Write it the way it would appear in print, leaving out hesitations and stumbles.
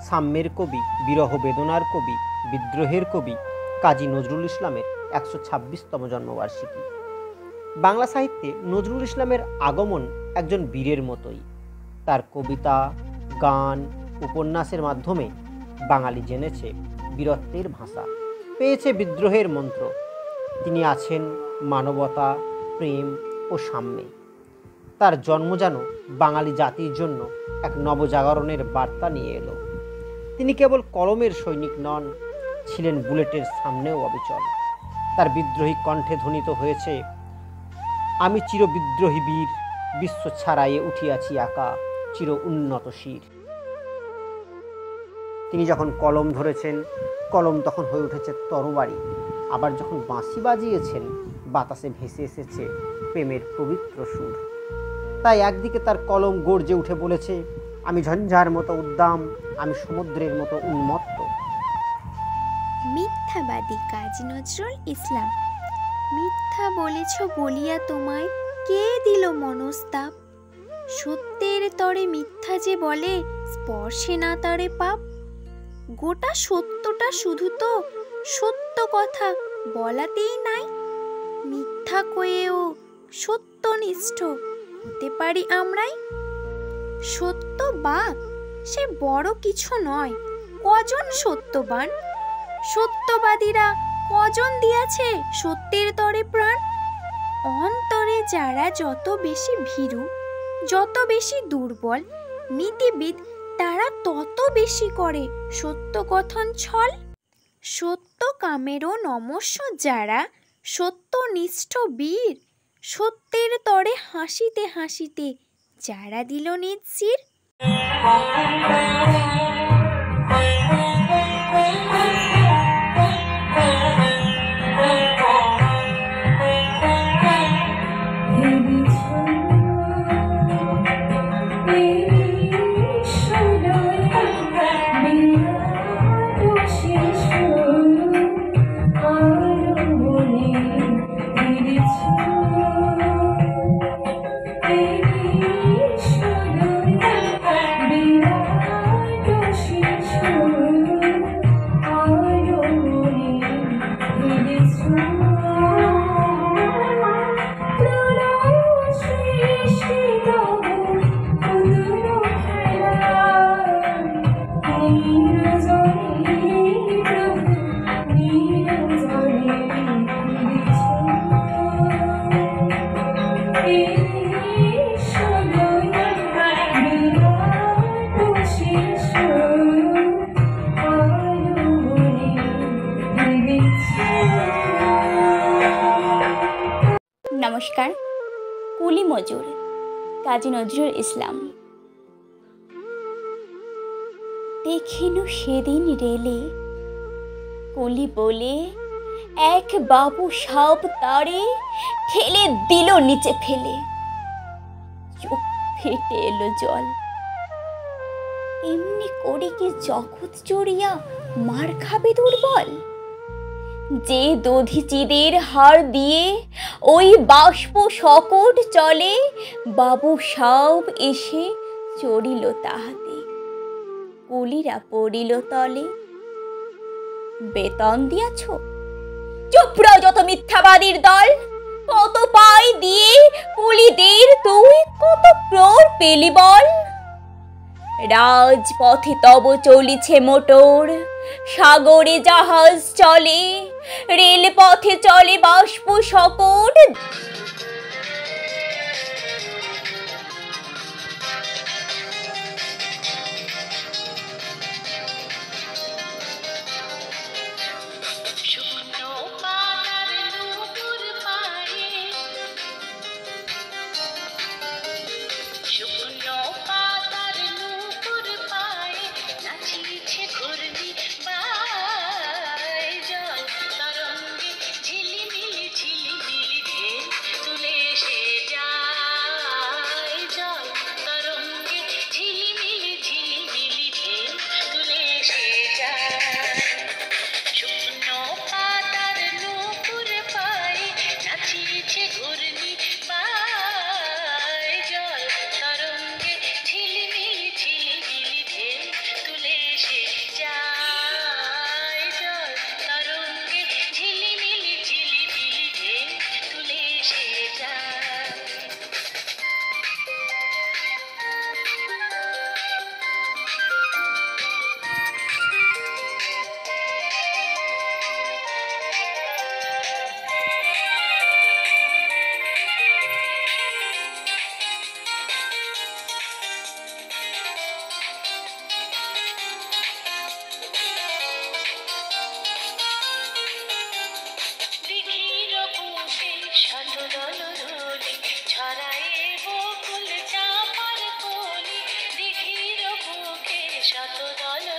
সাম্যের কবি, বিরহ বেদনার কবি, বিদ্রোহের কবি কাজী নজরুল ইসলামের ১২৬তম জন্মবার্ষিকী। বাংলা সাহিত্যে নজরুল ইসলামের আগমন একজন বীরের মতোই। তার কবিতা, গান, উপন্যাসের মাধ্যমে বাঙালি জেনেছে বীরত্বের ভাষা, পেয়েছে বিদ্রোহের মন্ত্র। তিনি আছেন মানবতা, প্রেম ও সাম্যে। তার জন্ম যেন বাঙালি জাতির জন্য এক নবজাগরণের বার্তা নিয়ে এলো। তিনি কেবল কলমের সৈনিক নন, ছিলেন বুলেটের সামনেও অবিচল। তার বিদ্রোহী কণ্ঠে ধ্বনিত হয়েছে, আমি চির বিদ্রোহী বীর, বিশ্ব ছাড়াইয়ে উঠিয়াছি আঁকা চির উন্নত শির। তিনি যখন কলম ধরেছেন, কলম তখন হয়ে উঠেছে তরবারি। আবার যখন বাঁশি বাজিয়েছেন, বাতাসে ভেসে এসেছে প্রেমের পবিত্র সুর। তাই একদিকে তার কলম গর্জে উঠে বলেছে, আমি ঝঞ্ঝার মতো উদ্দাম, আমি সমুদ্রের মতো উন্মত্ত। মিথ্যাবাদী কাজী নজরুল ইসলাম। মিথ্যা বলেছ বলিয়া তোমায় কে দিল মনস্তাপ? সত্যের তরে মিথ্যা যে বলে, স্পর্শে না তারে পাপ। গোটা সত্যটা শুধু তো সত্য কথা বলাতেই নাই। মিথ্যা কয়েও সত্যনিষ্ঠ হতে পারি আমরাই। সত্যবাক সে বড় কিছু নয়, কজন সত্যবান? সত্যবাদীরা কজন দিয়াছে সত্যের তরে প্রাণ? অন্তরে যারা যত বেশি ভীরু, যত বেশি দুর্বল, নীতিবিদ তারা তত বেশি করে সত্য কথন ছল। সত্য কামেরও নমস্য যারা, সত্যনিষ্ঠ বীর, সত্যের তরে হাসিতে হাসিতে যারা দিল নিজ শির। নমস্কার। কুলি মজুর কাজী নজরুল ইসলাম। দেখিনু সেদিন রেলে কুলি বলে এক বাবু সাব তারে ঠেলে দিল নিচে ফেলে। চোখ ফেটে এলো জল। এমনি করে কি জগৎ চড়িয়া মার খাবে দুর্বল? যে দধিচিদের হার দিয়ে ওই বাষ্প সকট চলে, বাবু সাব এসে চড়িল তাহাতে, কুলিরা পড়িল তলে। বেতন দিয়াছ? চুপড়া যত মিথ্যাবাদীর দল। কত পাই দিয়ে কুলিদের তুই কত ক্রোর পেলি বল? রাজপথে তব চলিছে মোটর, সাগরে জাহাজ চলে, রেলপথে চলে বাষ্প সকট। শত দল